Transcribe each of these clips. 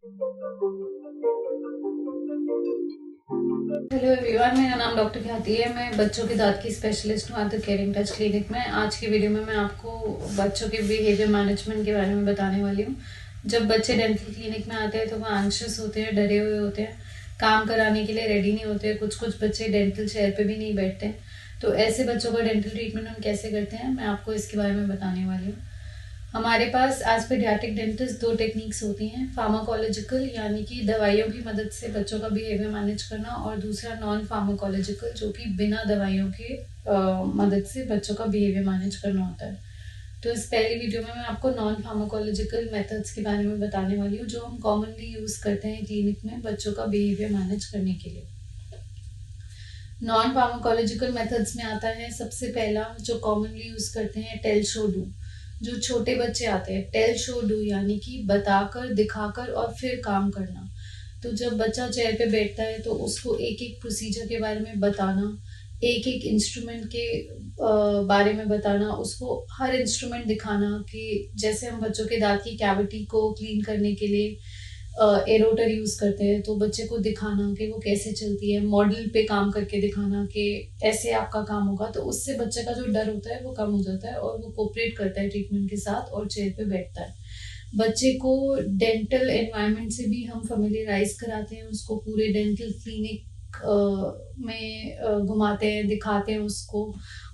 Hello everyone, मेरा नाम doctor ख्याति है। मैं बच्चों के दांत की स्पेशलिस्ट हूँ at the caring touch clinic में। आज की वीडियो में मैं आपको बच्चों के बिहेवियर मैनेजमेंट के बारे में बताने वाली हूँ। जब बच्चे डेंटल क्लिनिक में आते हैं तो वो एंग्शियस होते हैं, डरे हुए होते हैं, काम कराने के लिए रेडी नहीं होते। कुछ कुछ बच्चे डेंटल चेयर पे भी नहीं बैठते। तो ऐसे बच्चों का डेंटल ट्रीटमेंट हम कैसे करते हैं, मैं आपको इसके बारे में बताने वाली हूँ। हमारे पास एज पीडियाट्रिक डेंटिस्ट दो टेक्निक्स होती हैं, फार्माकोलॉजिकल यानी कि दवाइयों की मदद से बच्चों का बिहेवियर मैनेज करना, और दूसरा नॉन फार्माकोलॉजिकल जो कि बिना दवाइयों के मदद से बच्चों का बिहेवियर मैनेज करना होता है। तो इस पहली वीडियो में मैं आपको नॉन फार्माकोलॉजिकल मेथड्स के बारे में बताने वाली हूँ जो हम कॉमनली यूज़ करते हैं क्लिनिक में बच्चों का बिहेवियर मैनेज करने के लिए। नॉन फार्माकोलॉजिकल मेथड्स में आता है सबसे पहला जो कॉमनली यूज़ करते हैं, टेल शो डू। जो छोटे बच्चे आते हैं, टेल शो डू यानी कि बताकर, दिखाकर और फिर काम करना। तो जब बच्चा चेयर पे बैठता है तो उसको एक एक प्रोसीजर के बारे में बताना, एक एक इंस्ट्रूमेंट के बारे में बताना, उसको हर इंस्ट्रूमेंट दिखाना कि जैसे हम बच्चों के दांत की कैविटी को क्लीन करने के लिए एरोटर यूज करते हैं, तो बच्चे को दिखाना कि वो कैसे चलती है, मॉडल पे काम करके दिखाना कि ऐसे आपका काम होगा। तो उससे बच्चे का जो डर होता है वो कम हो जाता है और वो कोऑपरेट करता है ट्रीटमेंट के साथ और चेयर पे बैठता है। बच्चे को डेंटल एनवायरनमेंट से भी हम फेमिलियराइज कराते हैं, उसको पूरे डेंटल क्लिनिक में घुमाते हैं, दिखाते हैं उसको,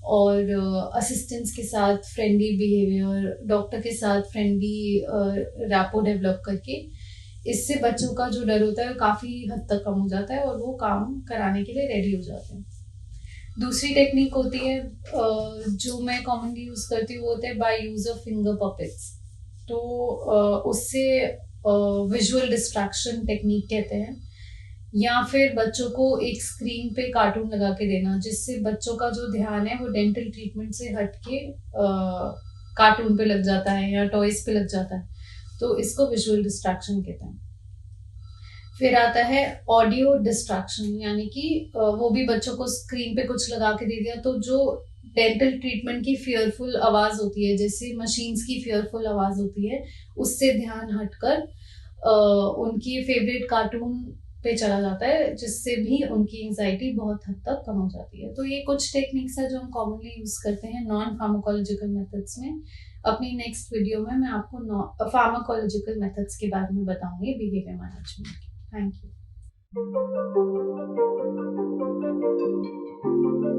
और असिस्टेंट्स के साथ फ्रेंडली बिहेवियर, डॉक्टर के साथ फ्रेंडली रैपो डेवलप करके इससे बच्चों का जो डर होता है वो काफ़ी हद तक कम हो जाता है और वो काम कराने के लिए रेडी हो जाते हैं। दूसरी टेक्निक होती है जो मैं कॉमनली यूज़ करती हूँ, वो होता है by use of finger puppets. तो उससे विजुअल डिस्ट्रैक्शन टेक्निक कहते हैं, या फिर बच्चों को एक स्क्रीन पे कार्टून लगा के देना जिससे बच्चों का जो ध्यान है वो डेंटल ट्रीटमेंट से हट के कार्टून पे लग जाता है या टॉयज पे लग जाता है। तो इसको विजुअल डिस्ट्रैक्शन कहते हैं। फिर आता है ऑडियो डिस्ट्रैक्शन, यानी कि वो भी बच्चों को स्क्रीन पे कुछ लगा के दे दिया, तो जो डेंटल ट्रीटमेंट की फियरफुल आवाज होती है, जैसे मशीन्स की फियरफुल आवाज होती है, उससे ध्यान हटकर उनकी फेवरेट कार्टून पे चला जाता है, जिससे भी उनकी एंजाइटी बहुत हद तक कम हो जाती है। तो ये कुछ टेक्निक्स है जो हम कॉमनली यूज करते हैं नॉन फार्माकोलॉजिकल मेथड्स में। अपनी नेक्स्ट वीडियो में मैं आपको फार्माकोलॉजिकल मेथड्स के बारे में बताऊंगी बिहेवियर मैनेजमेंट के। Thank you.